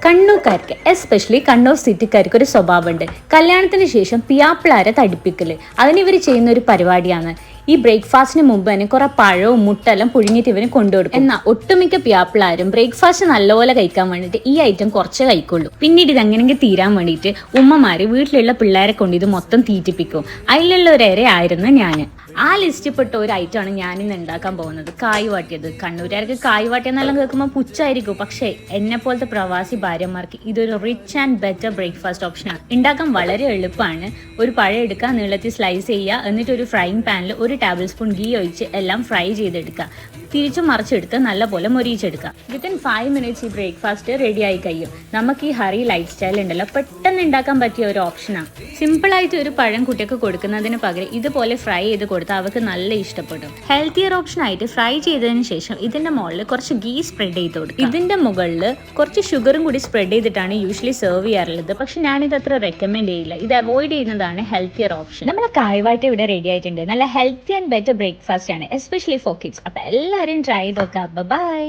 കണ്ണൂർക്കാർക്ക് especially Kannur സിറ്റിക്കാർക്ക് ഒരു സ്വഭാവമുണ്ട്. കല്യാണത്തിന് ശേഷം പിയാപ്പിളാരെ തടിപ്പിക്കല്. അതിനിവർ ചെയ്യുന്ന ഒരു പരിപാടിയാണ്. ഈ ബ്രേക്ക്ഫാസ്റ്റിന് മുമ്പ് തന്നെ കുറെ പഴവും മുട്ടെല്ലാം പുഴുങ്ങിയിട്ട് ഇവന് കൊണ്ടുകൊടുക്കും. എന്നാൽ ഒട്ടുമിക്ക പിയാപ്പിളാരും ബ്രേക്ക്ഫാസ്റ്റ് നല്ലപോലെ കഴിക്കാൻ വേണ്ടിയിട്ട് ഈ ഐറ്റം കുറച്ച് കഴിക്കുള്ളൂ. പിന്നീട് ഇത് എങ്ങനെയെങ്കിലും തീരാൻ വേണ്ടിയിട്ട് ഉമ്മമാര് വീട്ടിലുള്ള പിള്ളേരെ കൊണ്ട് ഇത് മൊത്തം തീറ്റിപ്പിക്കും. അതിലുള്ള ഒരു ഇരയായിരുന്നു ഞാൻ. ആ ലിസ്റ്റിൽ പെട്ട ഒരു ഐറ്റമാണ് ഞാനിന്ന് ഉണ്ടാക്കാൻ പോകുന്നത്, കായ് വാട്ടിയത്. കണ്ണൂരുകാർക്ക് കായ് വാട്ടിയെന്നെല്ലാം കേൾക്കുമ്പോൾ പുച്ഛായിരിക്കും, പക്ഷേ എന്നെ പോലത്തെ പ്രവാസി ഭാര്യമാർക്ക് ഇതൊരു റിച്ച് ആൻഡ് ബെറ്റർ ബ്രേക്ക്ഫാസ്റ്റ് ഓപ്ഷനാണ്. ഉണ്ടാക്കാൻ വളരെ എളുപ്പമാണ്. ഒരു പഴം എടുക്കുക, നീളത്തിൽ സ്ലൈസ് ചെയ്യുക, എന്നിട്ട് ഒരു ഫ്രൈയിങ് പാനിൽ 1 ടേബിൾ സ്പൂൺ ഗീ ഒഴിച്ച് എല്ലാം ഫ്രൈ ചെയ്തെടുക്കുക. തിരിച്ചു മറിച്ചെടുത്ത് നല്ലപോലെ മൊരിയിച്ചെടുക്കുക. വിത്തിൻ 5 മിനിറ്റ്സ് ഈ ബ്രേക്ക്ഫാസ്റ്റ് റെഡി ആയി കഴിയും. നമുക്ക് ഈ ഹറി ലൈഫ് സ്റ്റൈൽ ഉണ്ടല്ലോ, പെട്ടെന്ന് ഉണ്ടാക്കാൻ പറ്റിയ ഒരു ഓപ്ഷനാണ്. സിമ്പിളായിട്ട് ഒരു പഴം കുട്ടിയൊക്കെ കൊടുക്കുന്നതിന് പകരം ഇതുപോലെ ഫ്രൈ ചെയ്ത് കൊടുത്താൽ അവർക്ക് നല്ല ഇഷ്ടപ്പെടും. ഹെൽത്തിയർ ഓപ്ഷൻ ആയിട്ട് ഫ്രൈ ചെയ്തതിന് ശേഷം ഇതിന്റെ മുകളിൽ കുറച്ച് ഗീ സ്പ്രെഡ് ചെയ്ത് കൊടുക്കും. ഇതിന്റെ മുകളിൽ കുറച്ച് ഷുഗറും കൂടി സ്പ്രെഡ് ചെയ്തിട്ടാണ് യൂഷ്വലി സെർവ് ചെയ്യാറുള്ളത്. പക്ഷെ ഞാനിത് അത്ര റെക്കമെൻഡ് ചെയ്യില്ല. ഇത് അവോയ്ഡ് ചെയ്യുന്നതാണ് ഹെൽത്തിയർ ഓപ്ഷൻ. നമ്മളെ കായ്വാട്ട് ഇവിടെ റെഡി ആയിട്ടുണ്ട്. നല്ല ഹെൽത്തി ആൻഡ് ബെറ്റർ ബ്രേക്ക്ഫാസ്റ്റ് ആണ്, എസ്പെഷ്യലി ഫോർ കിഡ്സ്. അപ്പൊ എല്ലാവരും ട്രൈ ചെയ്ത് നോക്കാം. ബൈ.